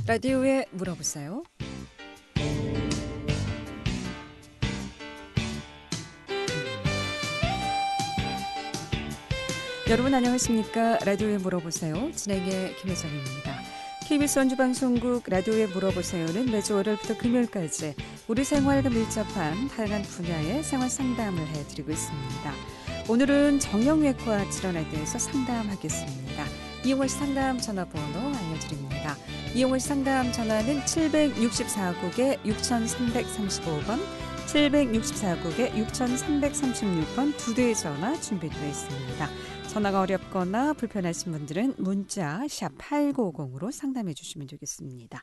라디오에 물어보세요. 여러분 안녕하십니까? 라디오에 물어보세요. 진행의 김혜정입니다. KBS 원주방송국 라디오에 물어보세요는 매주 월요일부터 금요일까지 우리 생활과 밀접한 다양한 분야의 생활 상담을 해드리고 있습니다. 오늘은 정형외과 질환에 대해서 상담하겠습니다. 이용호 씨 상담 전화번호 알려드립니다. 이용호 씨 상담 전화는 764국에 6335번, 764국에 6336번 두 대의 전화 준비되어 있습니다. 전화가 어렵거나 불편하신 분들은 문자 샵 8950으로 상담해 주시면 되겠습니다.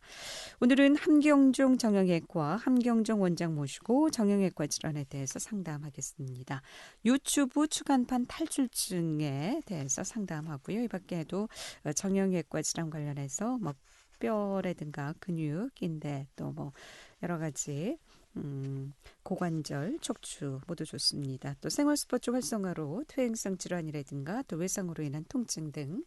오늘은 함경종 정형외과 함경종 원장 모시고 정형외과 질환에 대해서 상담하겠습니다. 유튜브 추간판 탈출증에 대해서 상담하고요. 이 밖에도 정형외과 질환 관련해서 뭐 뼈라든가 근육, 인대 또 뭐 여러 가지 고관절, 척추 모두 좋습니다. 또 생활스포츠 활성화로 퇴행성 질환이라든가 또 외상으로 인한 통증 등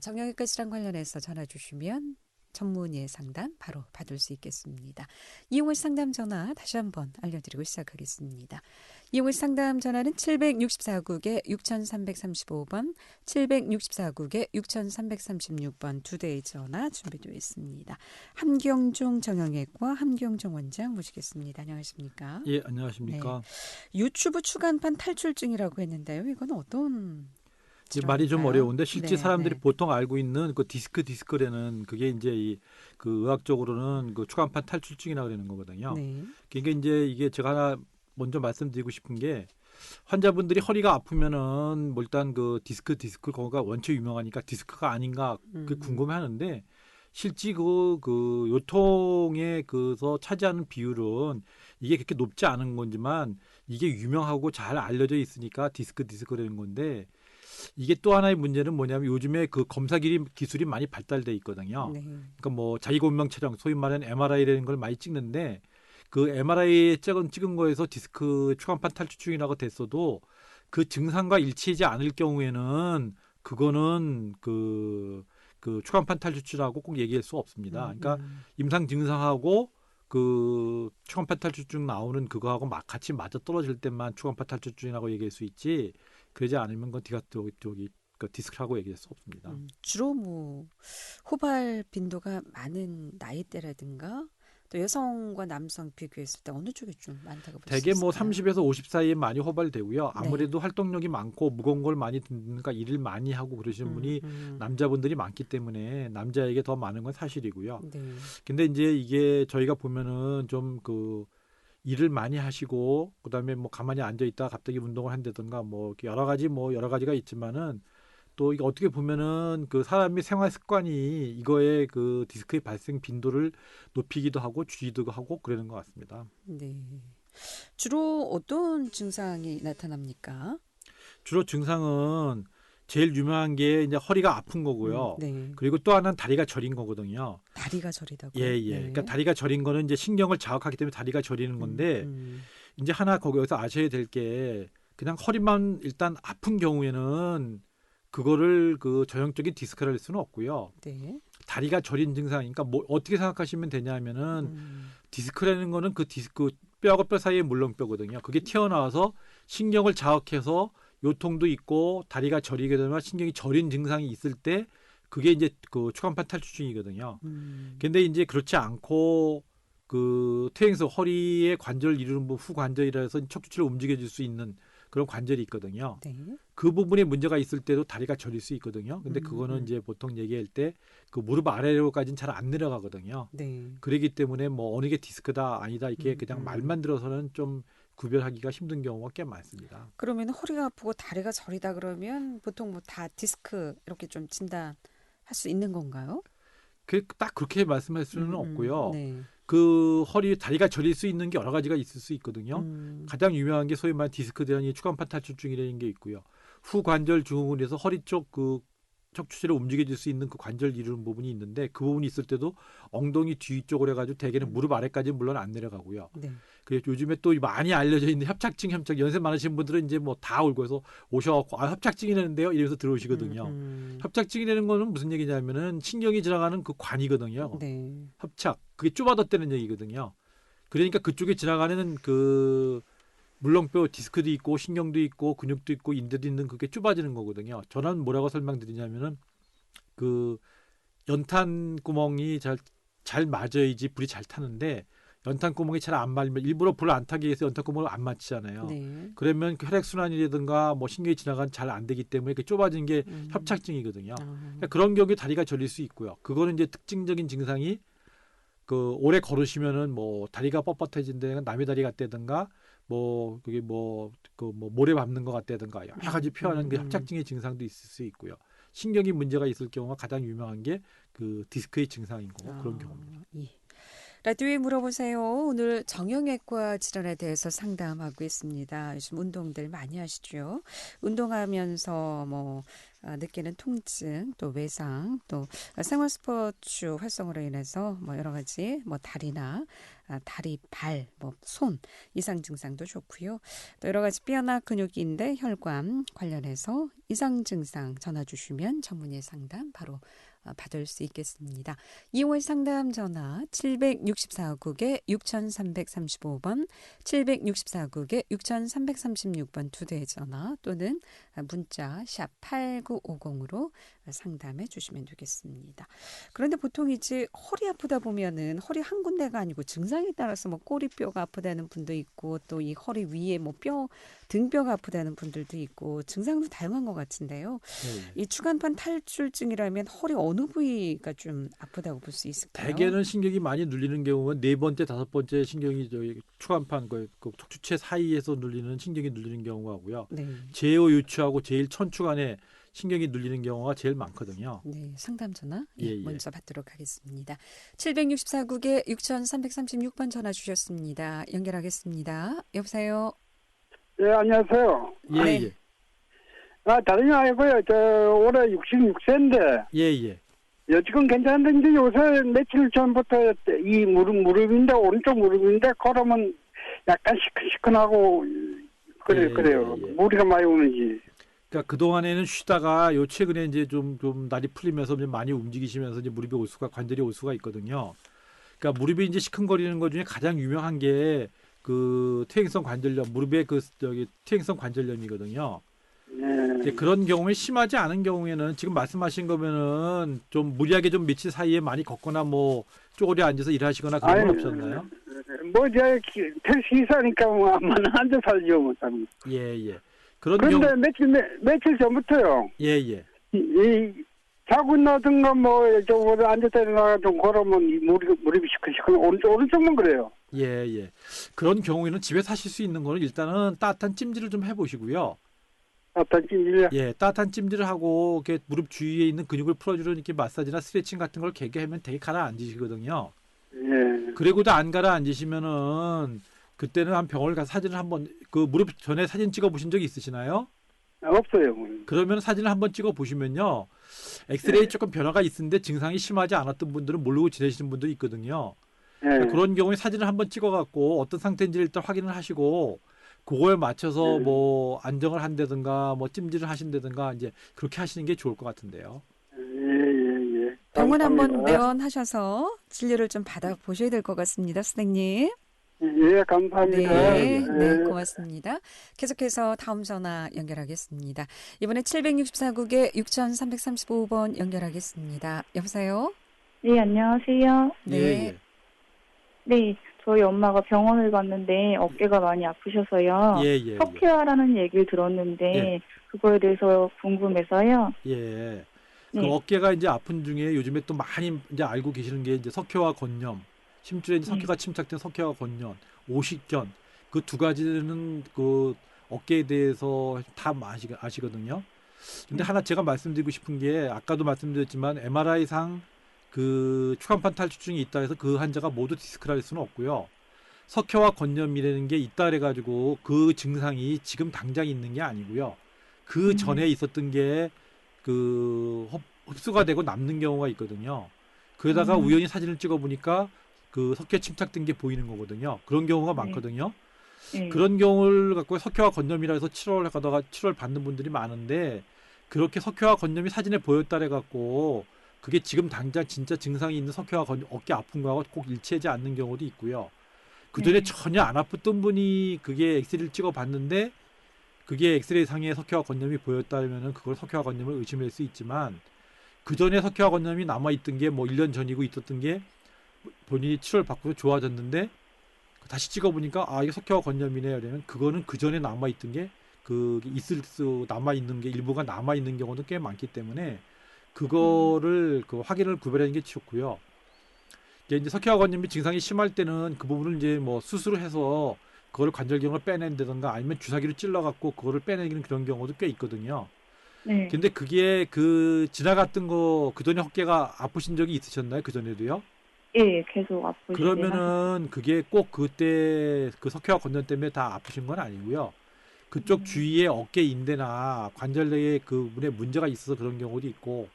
정형외과 질환 관련해서 전화 주시면 전문의의 상담 바로 받을 수 있겠습니다. 이용호 상담 전화 다시 한번 알려드리고 시작하겠습니다. 이용호 상담 전화는 764국에 6335번, 764국에 6336번 두 대의 전화 준비되어 있습니다. 함경종 정형외과 함경종 원장 모시겠습니다. 안녕하십니까? 예, 안녕하십니까? 네. 유튜브 추간판 탈출증이라고 했는데요. 이건 어떤 말이 좀 어려운데 실제 네, 사람들이 네. 보통 알고 있는 그 디스크라는 그게 이제 그 의학적으로는 그 추간판 탈출증이라고 그러는 거거든요. 네. 그러니까 이제 이게 제가 하나 먼저 말씀드리고 싶은 게 환자분들이 허리가 아프면은 뭐 일단 그 거가 원체 유명하니까 디스크가 아닌가 그 궁금해하는데 실제 그 요통에 그서 차지하는 비율은 이게 그렇게 높지 않은 건지만 이게 유명하고 잘 알려져 있으니까 디스크라는 건데. 이게 또 하나의 문제는 뭐냐면 요즘에 그 검사 기술이 많이 발달돼 있거든요. 네. 그러니까 뭐 자기공명 촬영, 소위 말하는 MRI라는 걸 많이 찍는데 그 MRI에 찍은 거에서 디스크 추간판 탈출증이라고 됐어도 그 증상과 일치하지 않을 경우에는 그거는 그 추간판 탈출증하고 꼭 얘기할 수 없습니다. 그러니까 임상 증상하고 그 추간판 탈출증 나오는 그거하고 같이 맞아 떨어질 때만 추간판 탈출증이라고 얘기할 수 있지. 그러지 않으면 그 디스크라고 얘기할 수 없습니다. 주로 뭐 호발 빈도가 많은 나이대라든가 또 여성과 남성 비교했을 때 어느 쪽이 좀 많다고 볼 수 대개 있을까요? 뭐 30에서 50 사이에 많이 호발되고요. 아무래도 네. 활동력이 많고 무거운 걸 많이 듣니까 일을 많이 하고 그러시는 분이 남자분들이 많기 때문에 남자에게 더 많은 건 사실이고요. 네. 근데 이제 이게 저희가 보면은 좀 그 일을 많이 하시고 그다음에 뭐 가만히 앉아 있다가 갑자기 운동을 한다든가 뭐 여러 가지가 있지만은 또 이게 어떻게 보면은 그 사람의 생활 습관이 이거의 그 디스크의 발생 빈도를 높이기도 하고 줄이기도 하고 그러는 것 같습니다. 네. 주로 어떤 증상이 나타납니까? 주로 증상은 제일 유명한 게 이제 허리가 아픈 거고요. 네. 그리고 또 하나는 다리가 저린 거거든요. 다리가 저리다고요? 예. 네. 그러니까 다리가 저린 거는 이제 신경을 자극하기 때문에 다리가 저리는 건데 이제 하나 거기서 아셔야 될 게 그냥 허리만 일단 아픈 경우에는 그거를 그 전형적인 디스크라 할 수는 없고요. 네. 다리가 저린 증상이니까 뭐 어떻게 생각하시면 되냐면은 디스크라는 거는 그 디스크 뼈하고 뼈 사이의 물렁뼈거든요. 그게 튀어나와서 신경을 자극해서 요통도 있고 다리가 저리게 되거나 신경이 저린 증상이 있을 때 그게 이제 그 추간판 탈출증이거든요. 근데 이제 그렇지 않고 그 퇴행성 허리의 관절을 이루는 후관절이라 해서 척추치를 움직여줄 수 있는 그런 관절이 있거든요. 네. 그 부분에 문제가 있을 때도 다리가 저릴 수 있거든요. 근데 그거는 이제 보통 얘기할 때 그 무릎 아래로까지는 잘 안 내려가거든요. 네. 그러기 때문에 뭐 어느 게 디스크다 아니다 이렇게 그냥 말만 들어서는 좀 구별하기가 힘든 경우가 꽤 많습니다. 그러면 허리가 아프고 다리가 저리다 그러면 보통 뭐 다 디스크 이렇게 좀 진단할 수 있는 건가요? 딱 그렇게 말씀할 수는 없고요. 네. 그 다리가 저릴 수 있는 게 여러 가지가 있을 수 있거든요. 가장 유명한 게 소위 말하는 디스크 대란이 추간판 탈출증이라는 게 있고요. 후관절 증후군에서 허리 쪽 그 척추체를 움직여줄 수 있는 그 관절 이루는 부분이 있는데 그 부분이 있을 때도 엉덩이 뒤쪽으로 해가지고 대개는 무릎 아래까지는 물론 안 내려가고요. 네. 그래서 요즘에 또 많이 알려져 있는 협착증 연세 많으신 분들은 이제 뭐 다 울고 해서 오셔갖고 협착증이라는데요 이러면서 들어오시거든요. 협착증이라는 거는 무슨 얘기냐면은 신경이 지나가는 그 관이거든요. 네. 협착 그게 좁아졌다는 얘기거든요. 그러니까 그쪽에 지나가는 그 물렁뼈 디스크도 있고 신경도 있고 근육도 있고 인대도 있는 그게 좁아지는 거거든요. 저는 뭐라고 설명드리냐면은 그 연탄 구멍이 잘 맞아야지 불이 잘 타는데 연탄 구멍이 잘 안 맞으면 일부러 불을 안 타기 위해서 연탄 구멍을 안 맞추잖아요. 네. 그러면 그 혈액 순환이라든가 뭐 신경이 지나가는 잘 안 되기 때문에 그 좁아진 게 협착증이거든요. 그러니까 그런 경우에 다리가 저릴 수 있고요. 그거는 이제 특징적인 증상이 그 오래 걸으시면은 뭐 다리가 뻣뻣해진다든가 남의 다리 같다든가 뭐 그게 뭐 모래 밟는 것 같다든가 여러 가지 표현하는 그 협착증의 증상도 있을 수 있고요. 신경이 문제가 있을 경우가 가장 유명한 게 그 디스크의 증상인 거고 그런 경우입니다. 예. 라디오에 물어보세요. 오늘 정형외과 질환에 대해서 상담하고 있습니다. 요즘 운동들 많이 하시죠? 운동하면서 뭐 느끼는 통증, 또 외상, 또 생활 스포츠 활성으로 인해서 뭐 여러 가지 뭐 다리나 다리, 발, 뭐 손 이상 증상도 좋고요. 또 여러 가지 뼈나 근육인대 혈관 관련해서 이상 증상 전화 주시면 전문의 상담 바로 받을 수 있겠습니다. 이용할 상담 전화 764국에 6335번, 764국에 6336번 두 대의 전화 또는 문자 샵 8950으로 상담해 주시면 되겠습니다. 그런데 보통 이제 허리 아프다 보면은 허리 한 군데가 아니고 증상에 따라서 뭐 꼬리뼈가 아프다는 분도 있고 또 이 허리 위에 뭐 등뼈가 아프다는 분들도 있고 증상도 다양한 것 같은데요. 이 추간판 탈출증이라면 허리 어느 부위가 좀 아프다고 볼 수 있을까요? 대개는 신경이 많이 눌리는 경우는 네 번째, 다섯 번째 신경이 추간판 그 척추체 사이에서 눌리는 신경이 눌리는 경우하고요. 네. 제어 유추하고 제일 천추간에 신경이 눌리는 경우가 제일 많거든요. 네, 상담 전화 예. 먼저 받도록 하겠습니다. 764국에 6336번 전화 주셨습니다. 연결하겠습니다. 여보세요. 예, 안녕하세요. 예, 네. 예. 다름이 아니고요. 올해 66세인데, 예. 지금 괜찮은데, 이제 요새 며칠 전부터 이 무릎인데, 오른쪽 무릎인데, 걸으면 약간 시큰시큰하고, 그래요. 예. 무리가 많이 오는지. 그러니까 그 동안에는 쉬다가 요 최근에 이제 좀 날이 풀리면서 좀 많이 움직이시면서 이제 무릎이 관절이 올 수가 있거든요. 그러니까 무릎이 이제 시큰거리는 것 중에 가장 유명한 게 그 퇴행성 관절염, 무릎의 퇴행성 관절염이거든요. 예. 그런 경우에 심하지 않은 경우에는 지금 말씀하신 거면은 좀 무리하게 좀 며칠 사이에 많이 걷거나 뭐 쪼그려 앉아서 일하시거나 그런 건 없었나요? 택시 기사니까 뭐, 앉아 살죠, 뭐, 참. 예. 그런 그런데 경우 며칠 전부터요. 예. 자고 있나든가 뭐 저거 앉았다 일어나가 좀 걸으면 무릎이 시큰시큰 오른쪽만 그래요. 예. 그런 경우에는 집에 사실 수 있는 거는 일단은 따뜻한 찜질을 좀 해보시고요. 따뜻한 찜질이요? 예, 따뜻한 찜질을 하고 이렇게 무릎 주위에 있는 근육을 풀어주는 이렇게 마사지나 스트레칭 같은 걸 개개하면 되게 가라앉으시거든요. 예. 그리고도 안 가라앉으시면은 그때는 한 병원을 가서 사진을 한번 그 무릎 전에 사진 찍어 보신 적이 있으시나요? 없어요. 그러면 사진을 한번 찍어 보시면요. 엑스레이 조금 변화가 있는데 증상이 심하지 않았던 분들은 모르고 지내시는 분들이 있거든요. 예. 그런 경우에 사진을 한번 찍어 갖고 어떤 상태인지를 일단 확인을 하시고 그거에 맞춰서 뭐 안정을 한다든가 뭐 찜질을 하신다든가 이제 그렇게 하시는 게 좋을 것 같은데요. 예. 병원 한번 감사합니다. 내원하셔서 진료를 좀 받아보셔야 될 것 같습니다. 선생님. 예, 감사합니다. 네, 고맙습니다. 계속해서 다음 전화 연결하겠습니다. 이번에 764국에 6335번 연결하겠습니다. 여보세요? 네, 안녕하세요. 예. 네, 저희 엄마가 병원을 갔는데 어깨가 많이 아프셔서요. 예. 석회화라는 얘기를 들었는데 예. 그거에 대해서 궁금해서요. 예. 그 네. 어깨가 이제 아픈 중에 요즘에 또 많이 이제 알고 계시는 게 이제 석회화 건염, 심줄에 이제 석회가 침착된 석회화 건염, 오십견 그 두 가지는 그 어깨에 대해서 다 아시거든요. 근데 하나 제가 말씀드리고 싶은 게 아까도 말씀드렸지만 MRI상 그 추간판 탈출증이 있다 해서 그 환자가 모두 디스크라 할 수는 없고요. 석회화 건염이라는 게 있다 그래가지고 그 증상이 지금 당장 있는 게 아니고요. 그 전에 있었던 게 그 흡수가 되고 남는 경우가 있거든요. 그러다가 우연히 사진을 찍어보니까 그 석회 침착된 게 보이는 거거든요. 그런 경우가 많거든요. 네. 그런 경우를 갖고 석회화 건염이라 해서 치료를 하다가 치료를 받는 분들이 많은데 그렇게 석회화 건염이 사진에 보였다 해갖고 그게 지금 당장 진짜 증상이 있는 석회화 건염, 어깨 아픈 거하고 꼭 일치하지 않는 경우도 있고요. 그전에 네. 전혀 안 아팠던 분이 그게 엑스레이를 찍어봤는데 그게 엑스레이 상에 석회화 건염이 보였다면은 그걸 석회화 건염을 의심할 수 있지만 그전에 석회화 건염이 남아있던 게 뭐 1년 전이고 있었던 게 본인이 치료를 받고 좋아졌는데 다시 찍어보니까 아 이게 석회화 건염이네요. 그러면 그거는 그전에 남아있던 게 그 있을 수 남아있는 게 일부가 남아있는 경우도 꽤 많기 때문에 그거를 그 확인을 구별하는 게 좋고요. 이제 석회화 건염이 증상이 심할 때는 그 부분을 이제 뭐 수술을 해서 그거를 관절경을 빼낸다든가 아니면 주사기로 찔러갖고 그거를 빼내기는 그런 경우도 꽤 있거든요. 네. 근데 그게 그 지나갔던 거 그전에 어깨가 아프신 적이 있으셨나요? 그전에도요? 예, 계속 아프시긴 그러면은 그게 꼭 그때 그 석회화 건염 때문에 다 아프신 건 아니고요. 그쪽 주위에 어깨 인대나 관절 내에 그 부분에 문제가 있어서 그런 경우도 있고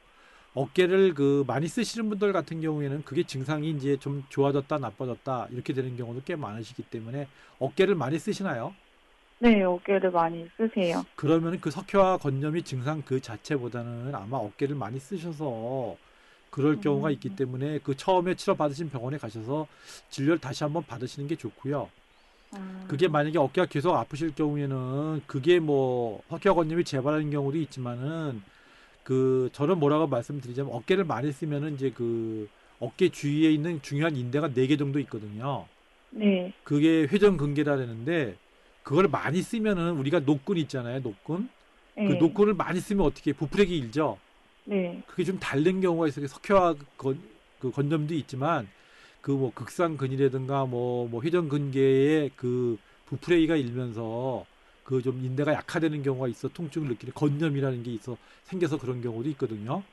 어깨를 그 많이 쓰시는 분들 같은 경우에는 그게 증상이 이제 좀 좋아졌다 나빠졌다 이렇게 되는 경우도 꽤 많으시기 때문에 어깨를 많이 쓰시나요? 네, 어깨를 많이 쓰세요. 그러면 그 석회화 건염이 증상 그 자체보다는 아마 어깨를 많이 쓰셔서 그럴 경우가 있기 때문에 그 처음에 치료 받으신 병원에 가셔서 진료를 다시 한번 받으시는 게 좋고요. 그게 만약에 어깨가 계속 아프실 경우에는 그게 뭐 석회화 건염이 재발하는 경우도 있지만은 그 저는 뭐라고 말씀드리자면 어깨를 많이 쓰면은 이제 그 어깨 주위에 있는 중요한 인대가 4개 정도 있거든요. 네. 그게 회전근개라 그러는데 그걸 많이 쓰면은 우리가 노끈 있잖아요. 노끈. 네. 그 노끈을 많이 쓰면 어떻게 부풀액이 일죠. 네. 그게 좀 다른 경우가 있어요. 석회화 그 건염도 있지만 그 뭐 극상근이라든가 뭐 회전근개에 그 부풀레이가 일면서 그 좀 인대가 약화되는 경우가 있어 통증을 느끼는 건염이라는 게 있어 생겨서 그런 경우도 있거든요.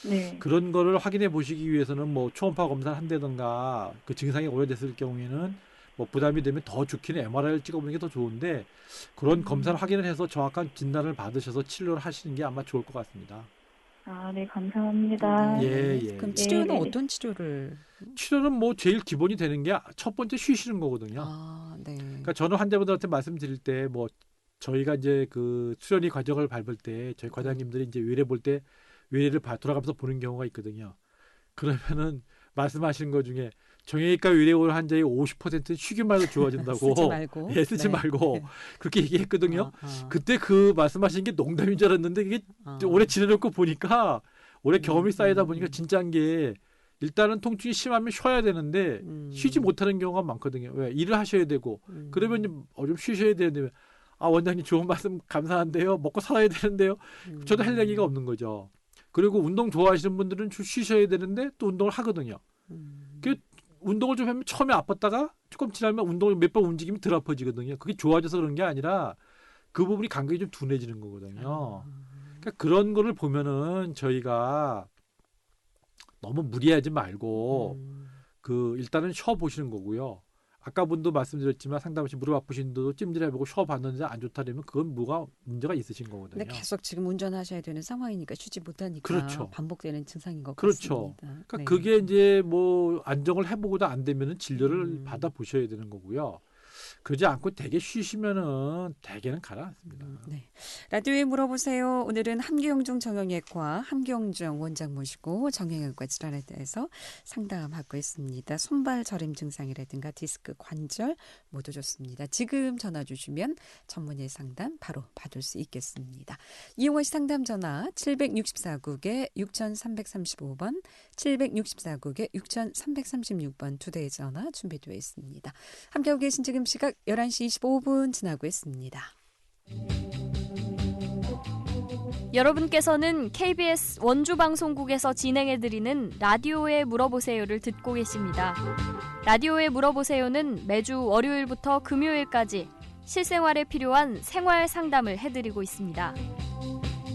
네. 그런 거를 확인해 보시기 위해서는 뭐 초음파 검사를 한다든가 그 증상이 오래됐을 경우에는 뭐 부담이 되면 더 좋기는 MRI를 찍어보는 게 더 좋은데 그런 검사를 확인을 해서 정확한 진단을 받으셔서 치료를 하시는 게 아마 좋을 것 같습니다. 아, 네, 감사합니다. 예, 예. 그럼 예. 치료는 네. 어떤 치료를? 치료는 뭐 제일 기본이 되는 게 첫 번째 쉬시는 거거든요. 아, 네. 그러니까 저는 환자분들한테 말씀드릴 때 뭐 저희가 이제 그 수련의 과정을 밟을 때 저희 과장님들이 이제 외래 볼 때 외래를 돌아가면서 보는 경우가 있거든요. 그러면은 말씀하시는 것 중에 정형외과 외래 올 환자의 50%는 쉬기만 해도 좋아진다고. 쓰지 말고. 예, 쓰지 네. 말고 그렇게 얘기했거든요. 아. 그때 그 말씀하신 게 농담인 줄 알았는데 이게 오래 지내놓고 보니까 오래 경험이 쌓이다 보니까 진짜인 게 일단은 통증이 심하면 쉬어야 되는데 쉬지 못하는 경우가 많거든요. 왜? 일을 하셔야 되고 그러면 좀 쉬셔야 되는데 아 원장님 좋은 말씀 감사한데요. 먹고 살아야 되는데요. 저도 할 얘기가 없는 거죠. 그리고 운동 좋아하시는 분들은 쉬셔야 되는데 또 운동을 하거든요. 그 운동을 좀 하면 처음에 아팠다가 조금 지나면 운동을 몇 번 움직이면 덜 아파지거든요. 그게 좋아져서 그런 게 아니라 그 부분이 감각이 좀 둔해지는 거거든요. 그러니까 그런 거를 보면은 저희가 너무 무리하지 말고 그 일단은 쉬어 보시는 거고요. 아까 분도 말씀드렸지만 상담하신 무릎 아프신 분도 찜질해보고 쉬어 봤는데 안 좋다 그러면 그건 뭐가 문제가 있으신 거거든요. 근데 계속 지금 운전하셔야 되는 상황이니까 쉬지 못하니까 그렇죠. 반복되는 증상인 것 그렇죠. 같습니다. 그러니까 네. 그게 이제 뭐 안정을 해보고도 안 되면은 진료를 받아 보셔야 되는 거고요. 그러지 않고 대개 쉬시면은 대개는 가라앉습니다. 네. 라디오에 물어보세요. 오늘은 함경중 정형외과 함경중 원장 모시고 정형외과 질환에 대해서 상담하고 있습니다. 손발 저림 증상이라든가 디스크 관절 모두 좋습니다. 지금 전화 주시면 전문의 상담 바로 받을 수 있겠습니다. 이용원 씨 상담 전화 764국에 6335번 764국에 6336번 두 대의 전화 준비되어 있습니다. 함께하고 계신 지금 시각 11시 25분 지나고 있습니다. 여러분께서는 KBS 원주방송국에서 진행해드리는 라디오에 물어보세요를 듣고 계십니다. 라디오에 물어보세요는 매주 월요일부터 금요일까지 실생활에 필요한 생활 상담을 해드리고 있습니다.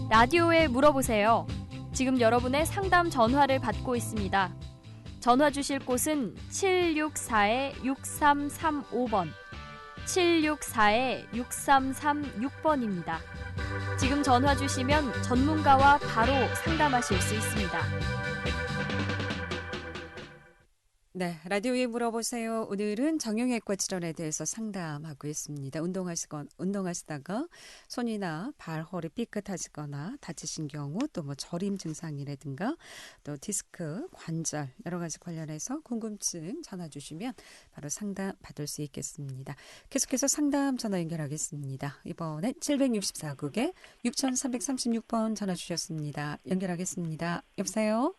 라디오에 물어보세요. 지금 여러분의 상담 전화를 받고 있습니다. 전화 주실 곳은 764-6335번 764-6336번입니다. 지금 전화 주시면 전문가와 바로 상담하실 수 있습니다. 네, 라디오에 물어보세요. 오늘은 정형외과 질환에 대해서 상담하고 있습니다. 운동하시다가 손이나 발, 허리 삐끗하시거나 다치신 경우, 또 뭐 저림 증상이라든가 또 디스크, 관절 여러 가지 관련해서 궁금증 전화 주시면 바로 상담 받을 수 있겠습니다. 계속해서 상담 전화 연결하겠습니다. 이번엔 764국에 6336번 전화 주셨습니다. 연결하겠습니다. 여보세요?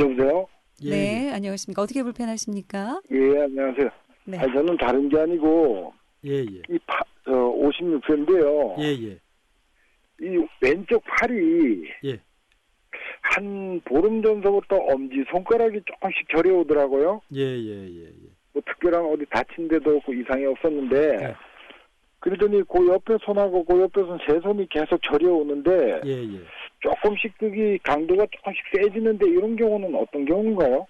여보세요? 예, 네, 안녕하십니까. 어떻게 불편하십니까? 예, 안녕하세요. 네. 저는 다른 게 아니고, 예, 예. 56세인데요. 예, 예. 이 왼쪽 팔이 예. 한 보름 전서부터 엄지 손가락이 조금씩 저려오더라고요. 예, 예, 예, 예. 뭐 특별한 어디 다친 데도 없고 이상이 없었는데, 네. 그러더니 그 옆에 손하고 그 옆에 손 세 손이 계속 저려오는데, 예, 예. 조금씩 그게 강도가 조금씩 세지는데 이런 경우는 어떤 경우인가요?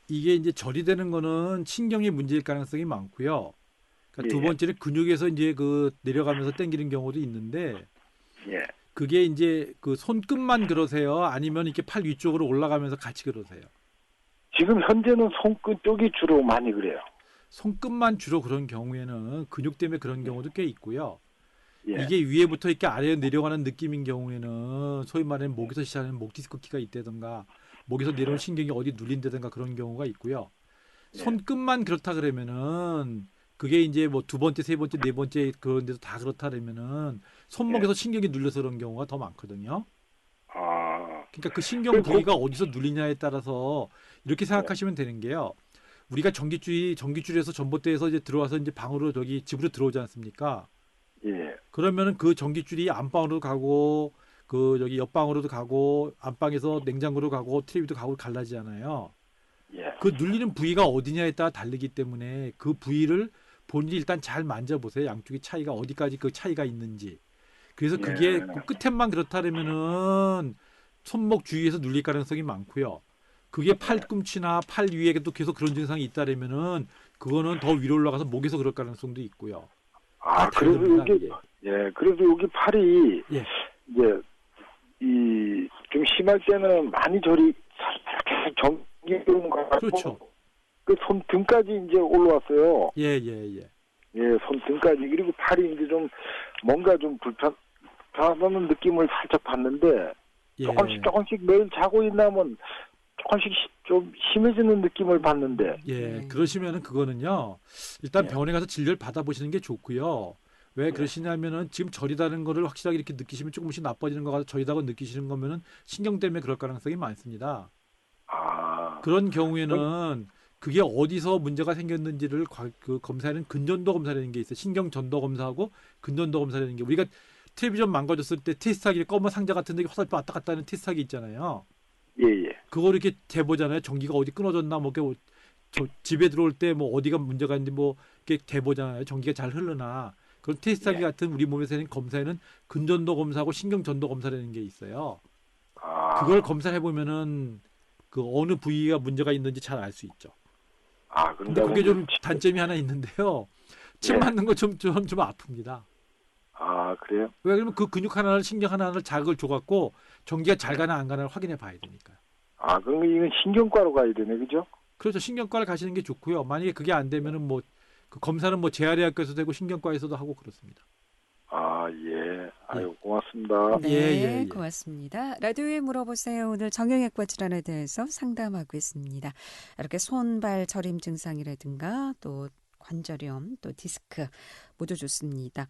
이게 이제 절이 되는 거는 신경의 문제일 가능성이 많고요. 그러니까 두 예. 번째는 근육에서 이제 그 내려가면서 당기는 경우도 있는데 예. 그게 이제 그 손끝만 그러세요? 아니면 이렇게 팔 위쪽으로 올라가면서 같이 그러세요? 지금 현재는 손끝 쪽이 주로 많이 그래요. 손끝만 주로 그런 경우에는 근육 때문에 그런 경우도 꽤 있고요. 예. 이게 위에부터 이렇게 아래로 내려가는 느낌인 경우에는 소위 말하는 목에서 시작하는 목 디스크키가 있다든가 목에서 내려오는 신경이 어디 눌린다든가 그런 경우가 있고요. 손끝만 그렇다 그러면은 그게 이제 뭐 두 번째, 세 번째, 네 번째 그런 데서 다 그렇다 그러면은 손목에서 신경이 눌려서 그런 경우가 더 많거든요. 아, 그러니까 그 신경 부위가 어디서 눌리냐에 따라서 이렇게 생각하시면 되는 게요. 우리가 전기줄에서 전봇대에서 이제 들어와서 이제 방으로 저기 집으로 들어오지 않습니까? 예. 그러면은 그 전기줄이 안방으로 가고 그 여기 옆방으로도 가고 안방에서 냉장고로 가고 TV도 가고 갈라지잖아요. 예. 그 눌리는 부위가 어디냐에 따라 다르기 때문에 그 부위를 본인이 일단 잘 만져보세요. 양쪽의 차이가 어디까지 그 차이가 있는지. 그래서 그게 그 끝에만 그렇다면은 손목 주위에서 눌릴 가능성이 많고요. 그게 팔꿈치나 팔 위에도 계속 그런 증상이 있다면은 그거는 더 위로 올라가서 목에서 그럴 가능성도 있고요. 아, 그래서 다릅니다, 여기, 이게. 예, 그래서 여기 팔이, 예. 이제, 좀 심할 때는 많이 저리, 이렇게 전기 오는 것 같고. 그렇죠. 그 손등까지 이제 올라왔어요. 예, 예, 예. 예, 손등까지. 그리고 팔이 이제 좀, 뭔가 좀 불편하다는 느낌을 살짝 받는데, 예. 조금씩 매일 자고 있나면, 조금씩 좀 심해지는 느낌을 받는데. 예, 그러시면은 그거는요. 일단 예. 병원에 가서 진료를 받아보시는 게 좋고요. 왜 그러시냐면은 지금 저리다는 거를 확실하게 이렇게 느끼시면 조금씩 나빠지는 거 같아 저리다고 느끼시는 거면은 신경 때문에 그럴 가능성이 많습니다. 아, 그런 경우에는 그게 어디서 문제가 생겼는지를 그 검사하는 근전도 검사라는 게 있어요. 신경 전도 검사하고 근전도 검사라는 게 우리가 텔레비전 망가졌을 때 테스트하기 검은 상자 같은 데 화살표 왔다 갔다 하는 테스트하기 있잖아요. 예, 예. 그걸 이렇게 재보잖아요. 전기가 어디 끊어졌나 뭐 이렇게 저 집에 들어올 때 뭐 어디가 문제가 있는지 뭐 이렇게 재보잖아요. 전기가 잘 흐르나. 그런 테스트하기 같은 우리 몸에서 하는 검사에는 근전도 검사하고 신경전도 검사라는 게 있어요. 아, 그걸 검사해 보면은 그 어느 부위가 문제가 있는지 잘 알 수 있죠. 아, 근데 그게 좀 단점이 하나 있는데요. 침 예. 맞는 거 좀 아픕니다. 아, 그래요? 왜 그러면 그 근육 하나를 신경 하나를 자극을 줘갖고 전기가 잘 가나 안 가나를 확인해 봐야 되니까요. 아, 그럼 이건 신경과로 가야 되네, 그죠? 그렇죠. 신경과를 가시는 게 좋고요. 만약에 그게 안 되면은 뭐 그 검사는 뭐 재활의학과에서도 되고 신경과에서도 하고 그렇습니다. 아, 예. 아유, 고맙습니다. 네, 예. 고맙습니다. 라디오에 물어보세요. 오늘 정형외과 질환에 대해서 상담하고 있습니다. 이렇게 손발 저림 증상이라든가 또 관절염, 또 디스크 모두 좋습니다.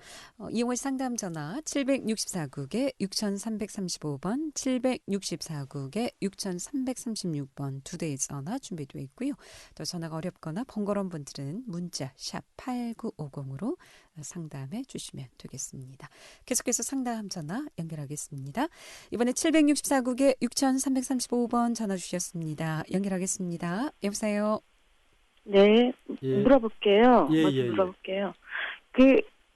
이용의 상담 전화 764국에 6335번, 764국에 6336번 두 대의 전화 준비되어 있고요. 또 전화가 어렵거나 번거로운 분들은 문자 샵 8950으로 상담해 주시면 되겠습니다. 계속해서 상담 전화 연결하겠습니다. 이번에 764국에 6335번 전화 주셨습니다. 연결하겠습니다. 여보세요? 네, 예. 물어볼게요. 예, 먼저 예, 예. 물어볼게요.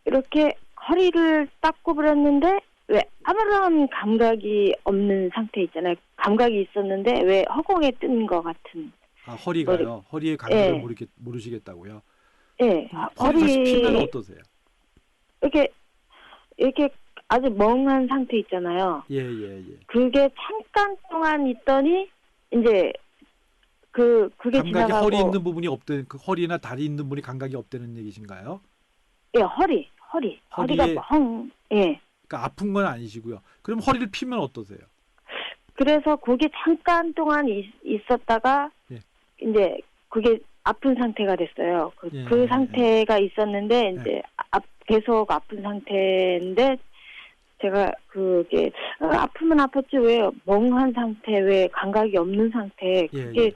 이렇게 허리를 딱 구부렸는데 왜 아무런 감각이 없는 상태 있잖아요. 감각이 있었는데 왜 허공에 뜬 것 같은. 아, 허리가요. 허리의 감각을 예. 모르시겠다고요. 예, 허리 펴시면 어떠세요? 이렇게 아주 멍한 상태 있잖아요. 예, 예, 예. 그게 잠깐 동안 있더니 이제 그게 감각이 지나가고. 허리 있는 부분이 없대, 그 허리나 다리 있는 부분이 감각이 없다는 얘기신가요? 예, 허리가 허리에- 멍. 예. 그러니까 아픈 건 아니시고요. 그럼 허리를 피면 어떠세요? 그래서 그게 잠깐 동안 있었다가 예. 이제 그게 아픈 상태가 됐어요. 예, 그 예, 상태가 있었는데 이제 계속 아픈 상태인데 제가 그게 아프면 아팠지 왜 멍한 상태, 왜 감각이 없는 상태, 예, 그게 예.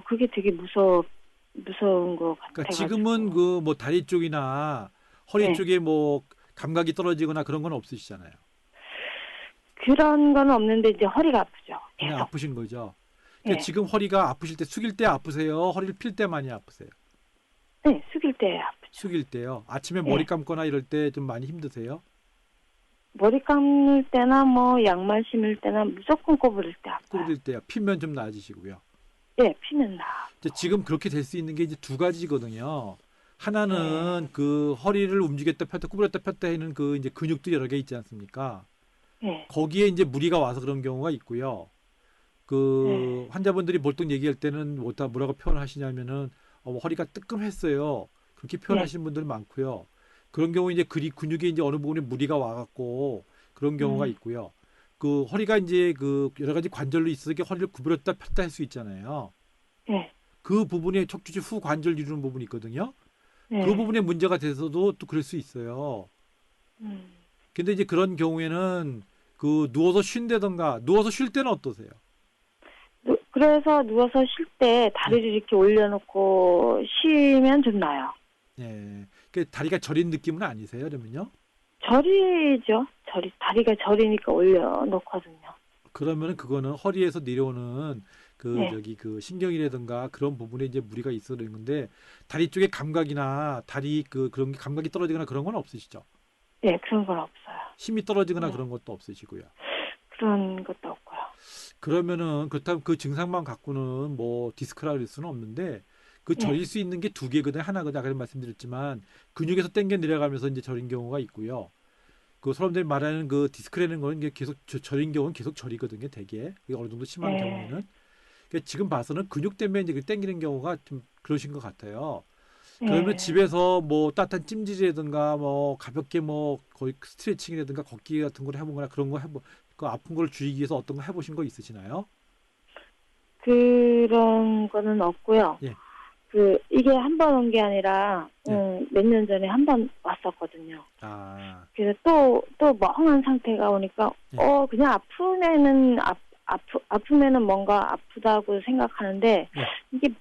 그게 되게 무서운 것 같아요. 그러니까 지금은 그 뭐 다리 쪽이나 허리 네. 쪽에 뭐 감각이 떨어지거나 그런 건 없으시잖아요. 그런 건 없는데 이제 허리가 아프죠. 그냥 계속. 아프신 거죠. 그러니까 네. 지금 허리가 아프실 때 숙일 때 아프세요? 허리를 필 때 많이 아프세요? 네, 숙일 때 아프죠. 숙일 때요. 아침에 네. 머리 감거나 이럴 때 좀 많이 힘드세요? 머리 감을 때나 뭐 양말 신을 때나 무조건 꼬부릴 때 아파요. 꾸부릴 때요. 피면 좀 나아지시고요. 예, 피는 나. 이제 지금 그렇게 될 수 있는 게 이제 두 가지거든요. 하나는 그 허리를 움직였다 폈다 구부렸다 폈다 하는 그 이제 근육도 여러 개 있지 않습니까? 예, 거기에 이제 무리가 와서 그런 경우가 있고요. 그 환자분들이 보통 얘기할 때는 뭐라고 표현하시냐면은 허리가 뜨끔했어요. 그렇게 표현하시는 분들 많고요. 그런 경우 이제 근육에 이제 어느 부분에 무리가 와갖고 그런 경우가 있고요. 그 허리가 이제 그 여러 가지 관절로 있어서 이렇게 허리를 구부렸다 폈다 할 수 있잖아요. 예, 그 부분에 척추지 후 관절 이루는 부분이 있거든요. 예. 그 부분에 문제가 돼서도 또 그럴 수 있어요. 근데 이제 그런 경우에는 그 누워서 쉰다던가 누워서 쉴 때는 어떠세요? 그래서 누워서 쉴 때 다리를 이렇게 올려놓고 쉬면 좀 나요. 예. 그 다리가 저린 느낌은 아니세요, 그러면요? 저리죠. 다리가 저리니까 올려놓거든요. 그러면은 그거는 허리에서 내려오는 그 네. 저기 그 신경이라든가 그런 부분에 이제 무리가 있어 되는 건데 다리 쪽에 감각이나 다리 그런 게 감각이 떨어지거나 그런 건 없으시죠? 예, 그런 건 없어요. 힘이 떨어지거나 그런 것도 없으시고요. 그런 것도 없고요. 그러면은 그렇다면 그 증상만 갖고는 뭐 디스크라 그럴 수는 없는데 그 저릴 수 있는 게 두 개거든요. 하나거든요. 아까 말씀드렸지만 근육에서 당겨 내려가면서 이제 저린 경우가 있고요. 그 사람들이 말하는 그 디스크라는 거는 이게 계속 저린 경우는 계속 저리거든요. 대개 그게 어느 정도 심한 경우에는 그러니까 지금 봐서는 근육 때문에 이제 당기는 경우가 좀 그러신 것 같아요. 그러면 집에서 뭐 따뜻한 찜질이라든가 뭐 가볍게 뭐 거의 스트레칭이라든가 걷기 같은 걸 해보거나 그런 거 그 아픈 걸 줄이기 위해서 어떤 거 해보신 거 있으시나요? 그런 거는 없고요. 예. 이게 한 번 온 게 아니라 몇 년 전에 한 번 왔었거든요. 아, 그래서 또 멍한 상태가 오니까 예. 그냥 아프면은 뭔가 아프다고 생각하는데 예. 이게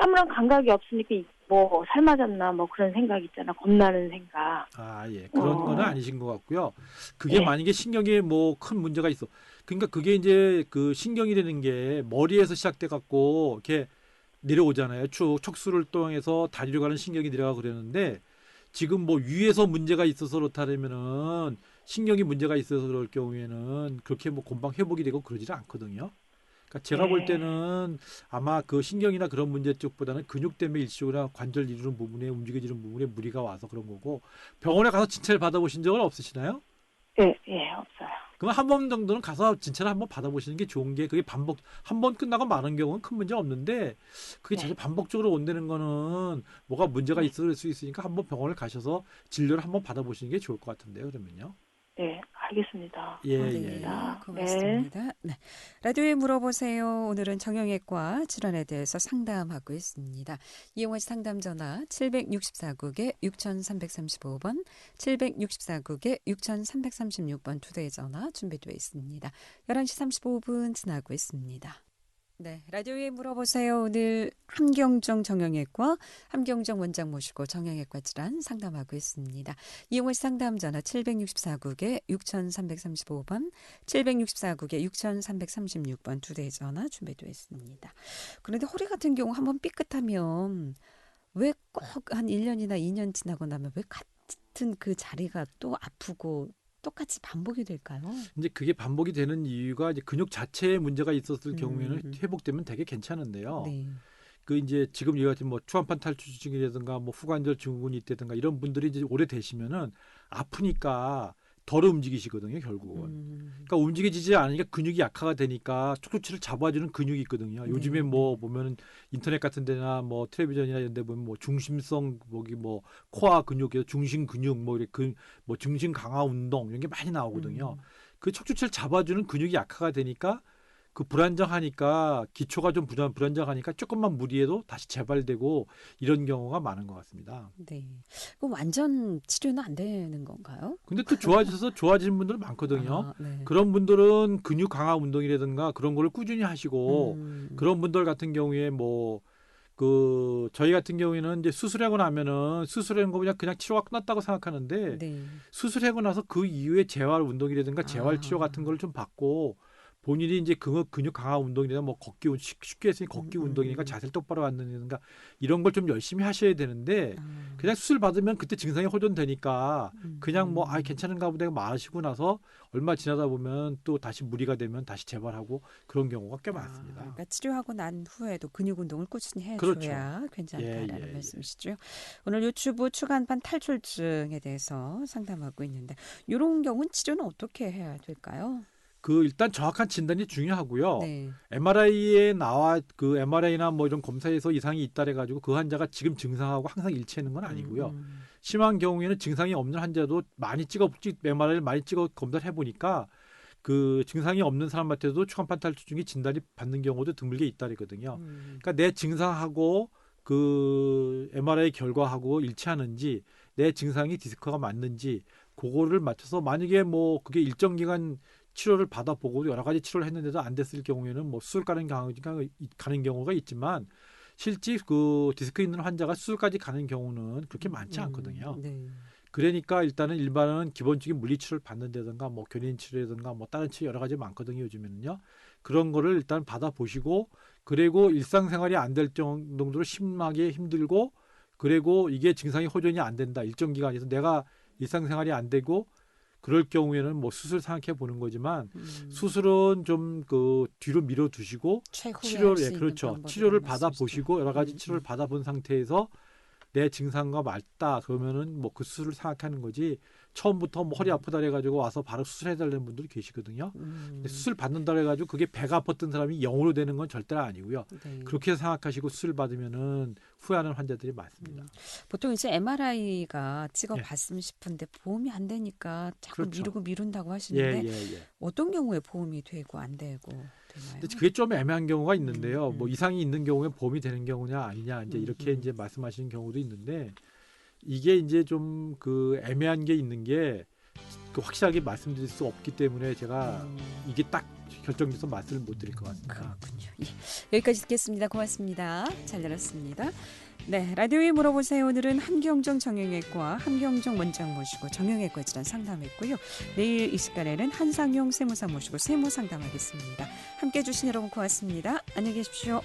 아무런 감각이 없으니까 뭐 삶아졌나 뭐 그런 생각 있잖아. 겁나는 생각. 아, 예. 그런 거는 아니신 것 같고요. 그게 예. 만약에 신경에 뭐 큰 문제가 있어. 그러니까 그게 이제 그 신경이라는 게 머리에서 시작돼 갖고 이렇게 내려오잖아요. 척수를 통해서 다리로 가는 신경이 내려가고 그러는데 지금 뭐 위에서 문제가 있어서 그렇다면은 신경이 문제가 있어서 그럴 경우에는 그렇게 뭐 금방 회복이 되고 그러지는 않거든요. 그러니까 제가 볼 때는 아마 그 신경이나 그런 문제 쪽보다는 근육 때문에 일시적으로 관절 이루는 부분에 움직여지는 부분에 무리가 와서 그런 거고 병원에 가서 진찰 받아보신 적은 없으시나요? 예, 없어요. 그럼 한 번 정도는 가서 진찰을 한번 받아보시는 게 좋은 게 그게 한 번 끝나고 마는 경우는 큰 문제 없는데 그게 자주 반복적으로 온다는 거는 뭐가 문제가 있을 수 있으니까 한번 병원을 가셔서 진료를 한번 받아보시는 게 좋을 것 같은데요. 그러면요. 네, 알겠습니다. 예, 네, 예. 고맙습니다. 네. 라디오에 물어보세요. 오늘은 정형외과 질환에 대해서 상담하고 있습니다. 이용하 상담 전화 764국에 6335번, 764국에 6336번 두 대의 전화 준비되어 있습니다. 11시 35분 지나고 있습니다. 네, 라디오에 물어보세요. 오늘 함경정 정형외과 함경정 원장 모시고 정형외과 질환 상담하고 있습니다. 이용호 상담 전화 764국에 6335번, 764국에 6336번 두 대의 전화 준비되어 있습니다. 그런데 허리 같은 경우 한번 삐끗하면 왜 꼭 한 1년이나 2년 지나고 나면 왜 같은 그 자리가 또 아프고 똑같이 반복이 될까요? 이제 그게 반복이 되는 이유가 이제 근육 자체에 문제가 있었을 경우에는 회복되면 되게 괜찮은데요. 네. 그 이제 지금 이 같은 뭐 추한판 탈출증이라든가 뭐 후관절 증후군이 있다든가 이런 분들이 이제 오래 되시면은 아프니까 덜 움직이시거든요, 결국은. 그러니까 움직이지지 않으니까 근육이 약화가 되니까 척추치를 잡아주는 근육이 있거든요. 요즘에 뭐 보면은 인터넷 같은 데나 뭐 텔레비전이나 이런 데 보면 뭐 중심성 뭐 코어 근육에서 중심 근육 뭐 이렇게 뭐 중심 강화 운동 이런 게 많이 나오거든요. 그 척추치를 잡아주는 근육이 약화가 되니까 그 불안정하니까 기초가 좀 불안정하니까 조금만 무리해도 다시 재발되고 이런 경우가 많은 것 같습니다. 네. 그럼 완전 치료는 안 되는 건가요? 근데 또 좋아지는 분들은 많거든요. 아, 네. 그런 분들은 근육 강화 운동이라든가 그런 거를 꾸준히 하시고 그런 분들 같은 경우에 뭐 그 저희 같은 경우에는 이제 수술하고 나면은 수술한 거 그냥 치료가 끝났다고 생각하는데 네. 수술하고 나서 그 이후에 재활 운동이라든가 재활 치료 같은 걸 좀 받고 본인이 이제 근육 강화 운동이나 뭐 걷기 쉽게 해서 걷기 운동이니까 자세를 똑바로 갖는다든가 이런 걸 좀 열심히 하셔야 되는데 그냥 수술 받으면 그때 증상이 호전되니까 그냥 뭐 괜찮은가 보다 마시고 나서 얼마 지나다 보면 또 다시 무리가 되면 다시 재발하고 그런 경우가 꽤 많습니다. 그러니까 치료하고 난 후에도 근육 운동을 꾸준히 해줘야 그렇죠. 괜찮다라는 말씀이시죠. 오늘 유튜브 추간판 탈출증에 대해서 상담하고 있는데 이런 경우는 치료는 어떻게 해야 될까요? 그 일단 정확한 진단이 중요하고요. 네. MRI나 뭐 이런 검사에서 이상이 있다래 가지고 그 환자가 지금 증상하고 항상 일치하는 건 아니고요. 심한 경우에는 증상이 없는 환자도 MRI를 많이 찍어 검사를 해보니까 그 증상이 없는 사람한테도 추간판 탈출증이 진단이 받는 경우도 드물게 있다랬거든요. 그러니까 내 증상하고 그 MRI 결과하고 일치하는지 내 증상이 디스크가 맞는지 그거를 맞춰서 만약에 뭐 그게 일정 기간 치료를 받아보고 여러 가지 치료를 했는데도 안 됐을 경우에는 뭐 수술 가는 경우가 있지만 실제 그 디스크 있는 환자가 수술까지 가는 경우는 그렇게 많지 않거든요. 네. 그러니까 일반은 기본적인 물리치료를 받는다든가 뭐 견인 치료라든가 뭐 다른 치료 여러 가지 많거든요. 요즘에는요. 그런 거를 일단 받아보시고 그리고 일상생활이 안 될 정도로 심하게 힘들고 그리고 이게 증상이 호전이 안 된다. 일정 기간에서 내가 일상생활이 안 되고 그럴 경우에는 뭐 수술 생각해 보는 거지만 수술은 좀 그 뒤로 밀어 두시고 치료를 받아 보시고 여러 가지 치료를 받아 본 상태에서 내 증상과 맞다 그러면은 뭐 그 수술을 생각하는 거지 처음부터 뭐 허리 아프다 해가지고 와서 바로 수술해 달라는 분들이 계시거든요. 근데 수술 받는다 해가지고 그게 배가 아팠던 사람이 0으로 되는 건 절대로 아니고요. 네. 그렇게 생각하시고 수술 받으면은 후회하는 환자들이 많습니다. 보통 이제 MRI가 찍어봤으면 싶은데 보험이 안 되니까 자꾸 그렇죠. 미룬다고 하시는데 예. 어떤 경우에 보험이 되고 안 되고 되나요? 근데 그게 좀 애매한 경우가 있는데요. 뭐 이상이 있는 경우에 보험이 되는 경우냐 아니냐 이제 이렇게 이제 말씀하시는 경우도 있는데 이게 이제 좀 그 애매한 게 있는 게 그 확실하게 말씀드릴 수 없기 때문에 제가 이게 딱 결정돼서 말씀을 못 드릴 것 같습니다. 그렇군요. 예. 여기까지 듣겠습니다. 고맙습니다. 잘 들었습니다. 네, 라디오에 물어보세요. 오늘은 함경정 정형외과 함경정 원장 모시고 정형외과 질환 상담했고요. 내일 이 시간에는 한상용 세무사 모시고 세무 상담하겠습니다. 함께해 주신 여러분 고맙습니다. 안녕히 계십시오.